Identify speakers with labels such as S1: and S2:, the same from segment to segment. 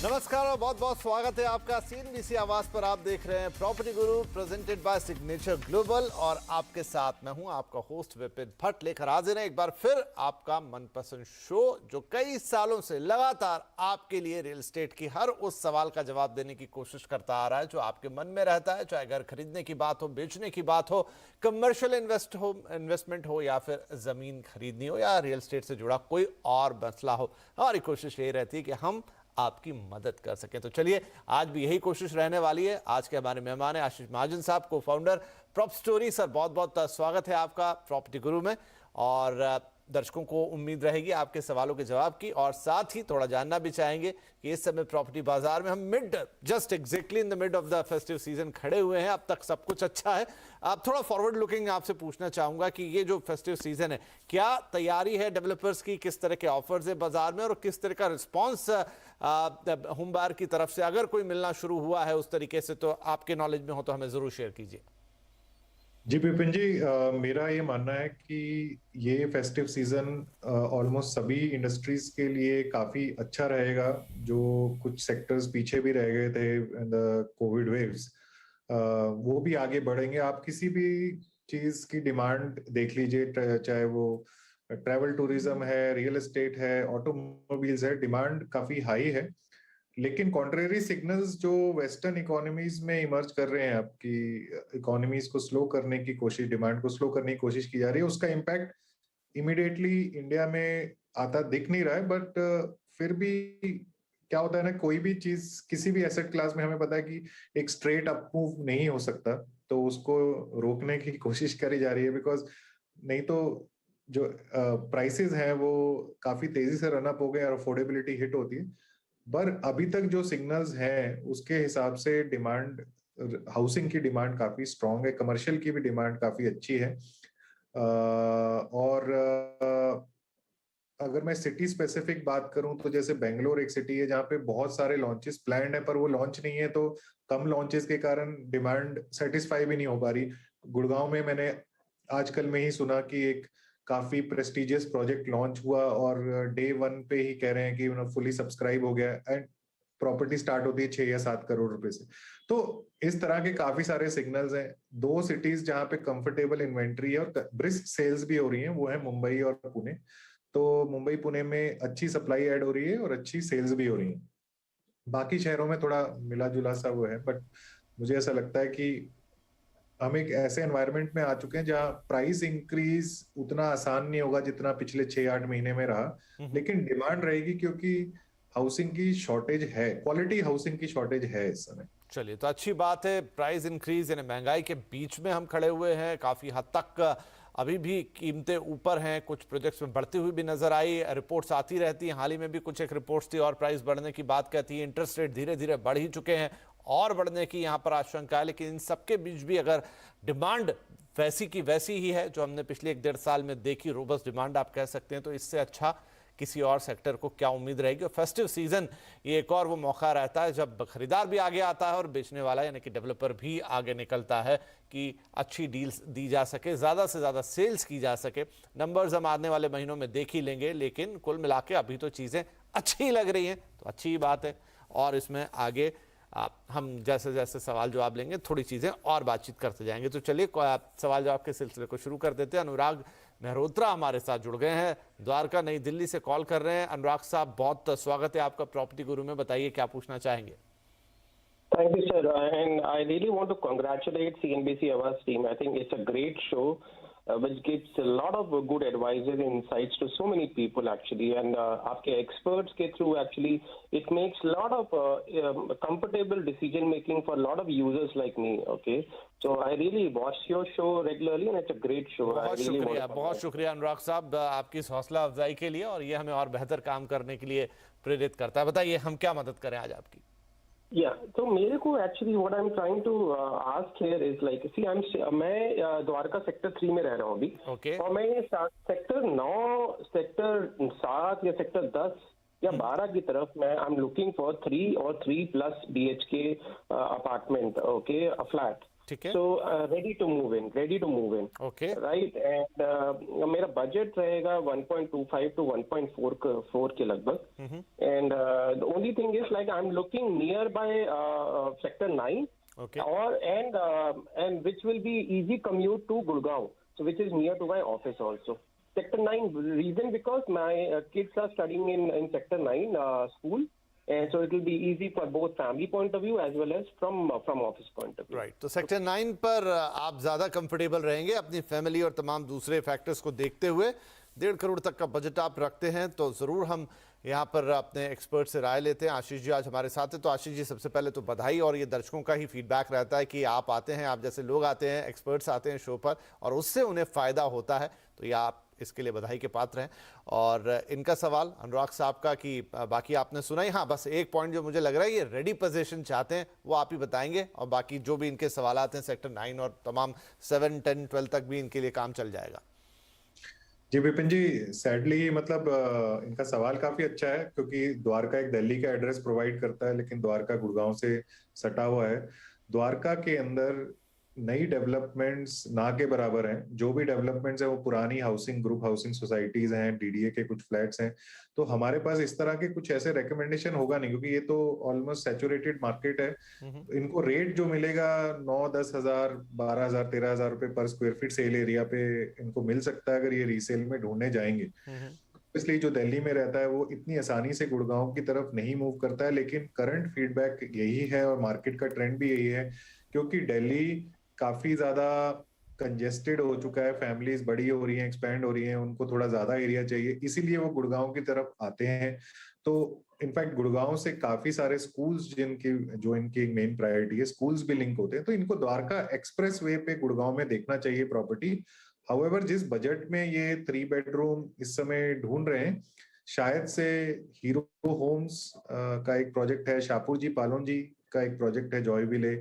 S1: नमस्कार और बहुत बहुत स्वागत है आपका सीएनबीसी आवाज पर। आप देख रहे हैं property Guru presented by signature global और आपके साथ मैं हूं आपका होस्ट विपिन भट्ट लेकर हाजिर है एक बार फिर आपका मनपसंद शो जो कई सालों से लगातार आपके लिए रियल एस्टेट की हर उस सवाल का जवाब देने की कोशिश करता आ रहा है जो आपके मन में रहता है, चाहे घर खरीदने की बात हो, बेचने की बात हो, कमर्शियल इन्वेस्टमेंट हो या फिर जमीन खरीदनी हो या रियल एस्टेट से जुड़ा कोई और मसला हो। हमारी कोशिश यही रहती है कि हम आपकी मदद कर सकें। तो चलिए आज भी यही कोशिश रहने वाली है। आज के हमारे मेहमान हैं आशीष महाजन साहब, को फाउंडर प्रॉप स्टोरी। सर बहुत बहुत स्वागत है आपका प्रॉपर्टी गुरु में, और दर्शकों को उम्मीद रहेगी आपके सवालों के जवाब की, और साथ ही थोड़ा जानना भी चाहेंगे कि इस समय प्रॉपर्टी बाजार में हम just exactly in the mid of the festive season खड़े हुए हैं। अब तक सब कुछ अच्छा है। अब थोड़ा फॉरवर्ड लुकिंग आपसे पूछना चाहूंगा कि ये जो फेस्टिव सीजन है, क्या तैयारी है डेवलपर्स की, किस तरह के ऑफर्स है बाजार में और किस तरह का रिस्पॉन्स होम बायर की तरफ से अगर कोई मिलना शुरू हुआ है उस तरीके से, तो आपके नॉलेज में हो तो हमें जरूर शेयर कीजिए।
S2: जी विपिन जी, मेरा ये मानना है कि ये फेस्टिव सीजन ऑलमोस्ट सभी इंडस्ट्रीज के लिए काफी अच्छा रहेगा। जो कुछ सेक्टर्स पीछे भी रह गए थे इन द कोविड वेव्स, वो भी आगे बढ़ेंगे। आप किसी भी चीज की डिमांड देख लीजिए, चाहे वो ट्रैवल टूरिज्म है, रियल एस्टेट है, ऑटोमोबाइल्स है, डिमांड काफी हाई है। लेकिन कॉन्ट्रेरी सिग्नल्स जो वेस्टर्न इकोनॉमीज में इमर्ज कर रहे हैं, आपकी इकोनॉमीज को स्लो करने की कोशिश, डिमांड को स्लो करने की कोशिश की जा रही है, उसका इम्पैक्ट इमिडिएटली इंडिया में आता दिख नहीं रहा है। बट फिर भी क्या होता है ना, कोई भी चीज किसी भी एसेट क्लास में हमें पता है कि एक स्ट्रेट अप मूव नहीं हो सकता, तो उसको रोकने की कोशिश करी जा रही है। बिकॉज नहीं तो जो प्राइसेस हैं वो काफी तेजी से रन अप हो गए और अफोर्डेबिलिटी हिट होती है। पर अभी तक जो सिग्नल्स हैं उसके हिसाब से डिमांड, हाउसिंग की डिमांड काफी स्ट्रांग है, कमर्शियल की भी डिमांड काफी अच्छी है। और अगर मैं सिटी स्पेसिफिक बात करूं तो जैसे बेंगलोर एक सिटी है जहाँ पे बहुत सारे लॉन्चेस प्लान्ड है, पर वो लॉन्च नहीं है, तो कम लॉन्चेस के कारण डिमांड सेटिस्फाई भी नहीं हो पा रही। गुड़गांव में मैंने आजकल में ही सुना कि एक काफी प्रेस्टिजियस प्रोजेक्ट लॉन्च हुआ और डे वन पे ही कह रहे हैं कि फुली सब्सक्राइब हो गया, एंड प्रॉपर्टी स्टार्ट होती है 6 या 7 करोड़ रुपए से। तो इस तरह के काफी सारे सिग्नल्स हैं। दो सिटीज जहाँ पे कंफर्टेबल इन्वेंट्री है और ब्रिस्क सेल्स भी हो रही है, वो है मुंबई और पुणे। तो मुंबई पुणे में अच्छी सप्लाई ऐड हो रही है और अच्छी सेल्स भी हो रही है। बाकी शहरों में थोड़ा मिला जुला सा वो है, बट मुझे ऐसा लगता है कि हम एक ऐसे एनवायरनमेंट में आ चुके हैं जहां प्राइस इंक्रीज उतना आसान नहीं होगा जितना पिछले 6-8 महीने में रहा, लेकिन डिमांड रहेगी क्योंकि हाउसिंग की शॉर्टेज है, क्वालिटी हाउसिंग की शॉर्टेज है इस समय।
S1: चलिए, तो अच्छी बात है। प्राइस इंक्रीज यानी महंगाई के बीच में हम खड़े हुए हैं। काफ़ी हद तक अभी भी कीमतें ऊपर हैं, कुछ प्रोजेक्ट्स में बढ़ती हुई भी नजर आई। रिपोर्ट्स आती रहती हैं, हाल ही में भी कुछ एक रिपोर्ट्स थी और प्राइस बढ़ने की बात कहती है। इंटरेस्ट रेट धीरे धीरे बढ़ ही चुके हैं और बढ़ने की यहाँ पर आशंका है। लेकिन इन सबके बीच भी अगर डिमांड वैसी की वैसी ही है जो हमने पिछले 1-1.5 साल में देखी, रोबस्ट डिमांड आप कह सकते हैं, तो इससे अच्छा किसी और सेक्टर को क्या उम्मीद रहेगी। और फेस्टिव सीजन ये एक और वो मौका रहता है जब खरीदार भी आगे आता है और बेचने वाला यानी कि डेवलपर भी आगे निकलता है कि अच्छी डील्स दी जा सके, ज़्यादा से ज़्यादा सेल्स की जा सके। नंबर्स हम आने वाले महीनों में देख ही लेंगे, लेकिन कुल मिला के अभी तो चीज़ें अच्छी लग रही हैं, तो अच्छी ही बात है। और इसमें आगे हम जैसे जैसे सवाल जवाब लेंगे थोड़ी चीज़ें और बातचीत करते जाएंगे। तो चलिए सवाल जवाब के सिलसिले को शुरू कर देते हैं। अनुराग मेहरोत्रा हमारे साथ जुड़ गए हैं, द्वारका नई दिल्ली से कॉल कर रहे हैं। अनुराग साहब बहुत स्वागत है आपका प्रॉपर्टी गुरु में, बताइए क्या पूछना चाहेंगे।
S3: Thank you, sir. And I really want to congratulate CNBC Awas team. I think it's a great show, which gives a lot of good advices and insights to so many people actually. And आपके experts के through actually it makes a lot of comfortable decision making for a lot of users like me. Okay, so I really watch your show regularly and it's a great show.
S1: बहुत शुक्रिया अनुराग साहब आपकी इस हौसला अफजाई के लिए, और ये हमें और बेहतर काम करने के लिए प्रेरित करता है। बताइए हम क्या मदद करें आज आपकी।
S3: तो मेरे को actually what I am trying to ask here is like, see मैं द्वारका सेक्टर 3 में रह रहा हूँ अभी। और मैं सेक्टर 9, सेक्टर 7 या सेक्टर 10 या 12 की तरफ मैं आई एम लुकिंग फॉर 3 और 3+ BHK अपार्टमेंट, ओके, फ्लैट।
S1: ठीक है।
S3: So ready to move in.
S1: Okay.
S3: Right, and मेरा बजट रहेगा 1.25 to 1.4 के लगभग. And the only thing is like I'm looking nearby sector 9.
S1: Okay.
S3: And which will be easy commute to Gurgaon, so which is near to my office also. Sector 9 reason because my kids are studying in sector 9 school, and so it will be easy for both family point of view as well as from office point of view.
S1: Right, तो sector 9 पर आप ज़्यादा comfortable रहेंगे अपनी family और तमाम दूसरे factors को देखते हुए। 1.5 करोड़ तक का बजट आप रखते हैं तो ज़रूर हम यहाँ पर अपने एक्सपर्ट से राय लेते हैं। आशीष जी आज हमारे साथ हैं, तो आशीष जी सबसे पहले तो बधाई, और ये दर्शकों का ही फीडबैक रहता है कि आप आते हैं, आप जैसे लोग आते हैं, एक्सपर्ट्स आते हैं शो पर और उससे उन्हें फ़ायदा होता है, तो ये आप इसके लिए बधाई के पात्र हैं। और इनका सवाल अनुराग साहब का कि बाकी आपने सुना ही, हाँ बस एक पॉइंट जो मुझे लग रहा है ये रेडी पोजीशन चाहते हैं वो आप ही बताएंगे, और बाकी जो भी इनके सवाल आते हैं सेक्टर 9 और तमाम 7, 10, 12 तक भी इनके लिए काम चल जाएगा।
S2: जी विपिन जी, सैडली मतलब इनका सवाल काफी अच्छा है, क्योंकि द्वारका एक दिल्ली का एड्रेस प्रोवाइड करता है, लेकिन द्वारका गुड़गांव से सटा हुआ है। द्वारका के अंदर नई डेवलपमेंट्स ना के बराबर हैं। जो भी डेवलपमेंट्स है वो पुरानी हाउसिंग ग्रुप हाउसिंग सोसाइटीज हैं, डीडीए के कुछ फ्लैट्स हैं। तो हमारे पास इस तरह के कुछ ऐसे रिकमेंडेशन होगा नहीं, क्योंकि ये तो ऑलमोस्ट सैचुरेटेड मार्केट है। इनको रेट जो मिलेगा 9-10 हजार, 12,000, 13,000 रुपए पर स्क्वायर फीट सेल एरिया पे इनको मिल सकता है अगर ये रीसेल में ढूंढने जाएंगे। इसलिए जो दिल्ली में रहता है वो इतनी आसानी से गुड़गांव की तरफ नहीं मूव करता है। लेकिन करंट फीडबैक यही है और मार्केट का ट्रेंड भी यही है, क्योंकि दिल्ली काफी ज्यादा कंजेस्टेड हो चुका है, फैमिलीज बड़ी हो रही हैं, एक्सपैंड हो रही हैं, उनको थोड़ा ज्यादा एरिया चाहिए, इसीलिए वो गुड़गांव की तरफ आते हैं। तो इनफैक्ट गुड़गांव से काफी सारे स्कूल्स जो इनकी मेन प्रायोरिटी है, स्कूल्स भी लिंक होते हैं। तो इनको द्वारका एक्सप्रेस वे पे गुड़गांव में देखना चाहिए प्रॉपर्टी। हाउएवर जिस बजट में ये 3 बेडरूम इस समय ढूंढ रहे हैं, शायद से हीरो होम्स का एक प्रोजेक्ट है, शाहपुर जी पालोन जी का एक प्रोजेक्ट है जॉय विले,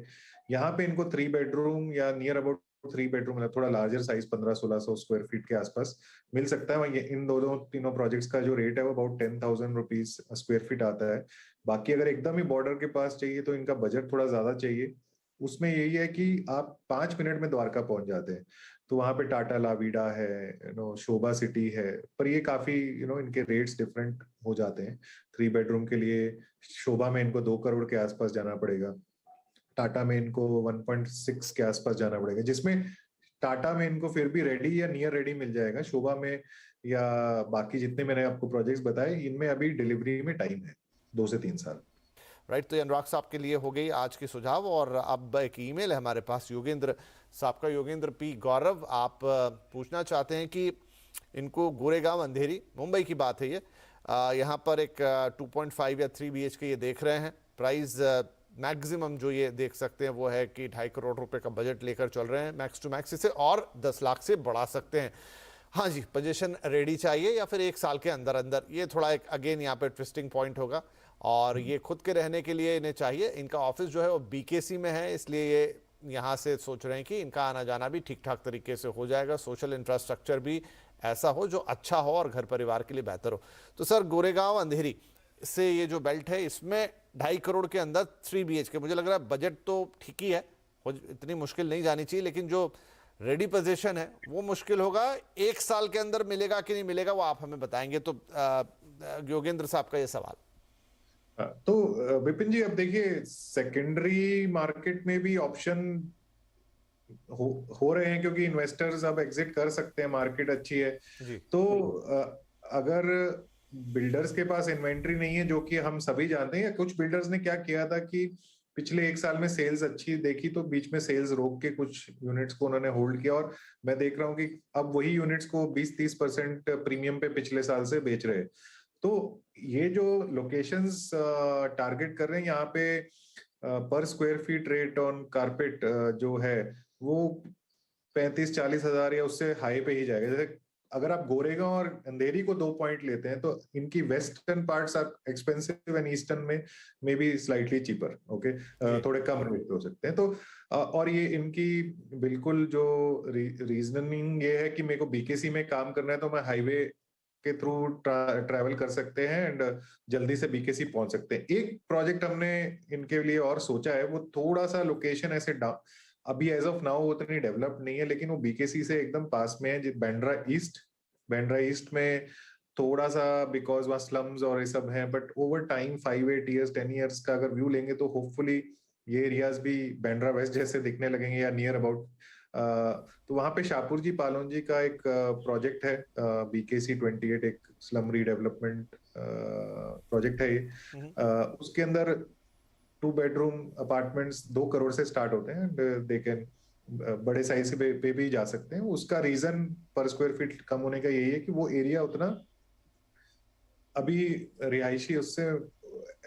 S2: यहाँ पे इनको 3 बेडरूम या नियर अबाउट 3 बेडरूम, मतलब थोड़ा लार्जर साइज 1500-1600 स्क्वायर फीट के आसपास मिल सकता है। ये इन तीनों प्रोजेक्ट्स का जो रेट है वो अबाउट 10,000 रुपीज स्क्वायर फीट आता है। बाकी अगर एकदम ही बॉर्डर के पास चाहिए तो इनका बजट थोड़ा ज्यादा चाहिए। उसमें यही है कि आप 5 मिनट में द्वारका पहुंच जाते हैं। तो वहां पे टाटा लाविडा है, शोभा सिटी है, पर ये काफी इनके रेट्स डिफरेंट हो जाते हैं। 3 बेडरूम के लिए शोभा में इनको 2 करोड़ के आसपास जाना पड़ेगा, टाटा में इनको 1.6 के आसपास जाना पड़ेगा, जिसमें टाटा में इनको फिर भी रेडी या नियर रेडी मिल जाएगा। शोभा में या बाकी जितने मैंने आपको प्रोजेक्ट्स बताए, इनमें अभी डिलीवरी में टाइम है 2 से 3 साल।
S1: राइट, तो अनुराग साहब के लिए हो गई आज की सुझाव। और अब एक ईमेल है हमारे पास योगेंद्र साहब का, योगेंद्र पी गौरव, आप पूछना चाहते हैं कि इनको गोरेगांव अंधेरी मुंबई की बात है ये, यहाँ पर एक 2.5 या 3 BHK ये देख रहे हैं। प्राइस मैक्सिमम जो ये देख सकते हैं वो है कि 2.5 करोड़ रुपए का बजट लेकर चल रहे हैं, मैक्स टू मैक्स इसे और 10 लाख से बढ़ा सकते हैं। हाँ जी, पोजीशन रेडी चाहिए या फिर 1 साल के अंदर अंदर, ये थोड़ा एक अगेन यहाँ पे ट्विस्टिंग पॉइंट होगा। और ये खुद के रहने के लिए इन्हें चाहिए। इनका ऑफिस जो है वो BKC में है, इसलिए ये यहाँ से सोच रहे हैं कि इनका आना जाना भी ठीक ठाक तरीके से हो जाएगा, सोशल इंफ्रास्ट्रक्चर भी ऐसा हो जो अच्छा हो और घर परिवार के लिए बेहतर हो। तो सर गोरेगांव अंधेरी से ये जो बेल्ट है इसमें 2.5 करोड़ के अंदर 3 BHK, मुझे लग रहा है बजट तो ठीक ही है, इतनी मुश्किल नहीं जानी चाहिए, लेकिन जो रेडी पोजीशन है वो मुश्किल होगा। 1 साल के अंदर मिलेगा कि नहीं मिलेगा वो आप हमें बताएंगे। तो योगेंद्र साहब का ये सवाल।
S2: तो विपिन जी, अब देखिए सेकेंडरी मार्केट में भी ऑप्शन हो रहे हैं, क्योंकि इन्वेस्टर्स अब एग्जिट कर सकते हैं, मार्केट अच्छी है। तो अगर बिल्डर्स के पास इन्वेंट्री नहीं है, जो कि हम सभी जानते हैं, कुछ बिल्डर्स ने क्या किया था कि पिछले 1 साल में सेल्स अच्छी देखी तो बीच में सेल्स रोक के कुछ यूनिट्स को उन्होंने होल्ड किया, और मैं देख रहा हूँ कि अब वही यूनिट्स को 20-30% प्रीमियम पे पिछले साल से बेच रहे हैं। तो ये जो लोकेशंस टारगेट कर रहे हैं, यहाँ पे पर square feet rate on carpet जो है वो 35-40 हजार या उससे हाई पे ही जाएगा। जैसे अगर आप गोरेगांव और अंधेरी को 2 पॉइंट लेते हैं, तो इनकी western parts are expensive and eastern में may be slightly cheaper, okay, थोड़े कम रेट पे हो सकते हैं। तो और ये इनकी बिल्कुल जो रीजनिंग ये है कि मेरे को BKC में काम करना है तो मैं हाईवे के थ्रू ट्रैवल कर सकते हैं एंड जल्दी से BKC पहुंच सकते हैं। एक प्रोजेक्ट हमने इनके लिए और सोचा है, वो थोड़ा सा लोकेशन ऐसे अभी एज ऑफ नाउ उतनी डेवलप नहीं है, लेकिन वो बीकेसी से एकदम पास में है। बांद्रा ईस्ट में थोड़ा सा, बिकॉज वहाँ स्लम्स और ये सब है, but over time 5-8 years 10 years का अगर व्यू लेंगे तो होपफुली ये एरियाज भी बांद्रा वेस्ट जैसे दिखने लगेंगे या नियर अबाउट। तो वहां पे शाहपुर जी पालोन जी का एक प्रोजेक्ट है, बीकेसी 28, एक स्लम रीडेवलपमेंट प्रोजेक्ट है ये। उसके अंदर 2 bedroom अपार्टमेंट्स 2 करोड़ से स्टार्ट होते हैं, एंड दे कैन बड़े साइज पे भी जा सकते हैं। उसका रीजन पर स्क्वायर फीट कम होने का यही है कि वो एरिया उतना अभी रिहायशी उससे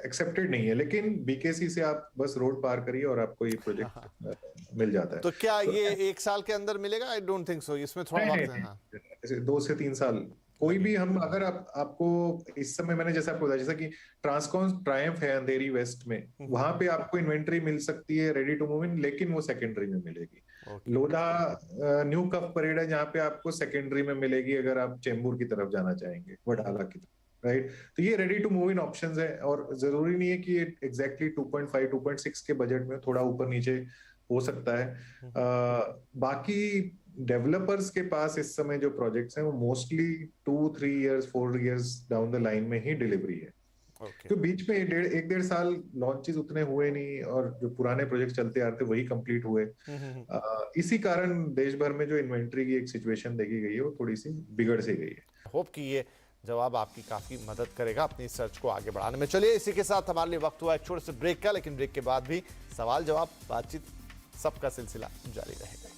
S2: एक्सेप्टेड नहीं है, लेकिन बीकेसी से आप बस रोड पार करिए और आपको ये प्रोजेक्ट मिल जाता है।
S1: तो क्या ये 1 साल के अंदर मिलेगा? आई डोंट थिंक सो, इसमें थोड़ा वक्त है। हाँ,
S2: ऐसे 2 से 3 साल कोई भी हम अगर आपको इस समय, मैंने जैसे आपको बताया, जैसा कि ट्रांसकॉन ट्रायम्फ है अंधेरी वेस्ट में, वहां पे आपको इन्वेंट्री मिल सकती है रेडी टू मूव इन, लेकिन वो सेकेंडरी में मिलेगी। लोधा न्यू कफ परेड है जहाँ पे आपको सेकेंडरी में मिलेगी अगर आप चेंबूर की तरफ जाना चाहेंगे, वडाला की तरफ, राइट। तो ये ready to move in options है, और जरूरी नहीं है कि एग्जैक्टली 2.5 2.6 के बजट में, थोड़ा ऊपर नीचे हो सकता है। बाकी डेवलपर्स के पास इस समय जो प्रोजेक्ट्स हैं वो mostly 2-3 years 4 years down the line में ही डिलीवरी है। तो बीच में 1.5 साल लॉन्चेस उतने हुए नहीं, और जो पुराने प्रोजेक्ट चलते आ रहे थे वही कंप्लीट हुए। इसी कारण देश भर में जो इन्वेंट्री की एक सिचुएशन देखी गई है वो थोड़ी सी बिगड़ सी गई है।
S1: होप कि ये जवाब आपकी काफी मदद करेगा अपनी सर्च को आगे बढ़ाने में। चलिए, इसी के साथ हमारे लिए वक्त हुआ एक छोटे से ब्रेक का, लेकिन ब्रेक के बाद भी सवाल जवाब बातचीत सबका सिलसिला जारी रहेगा।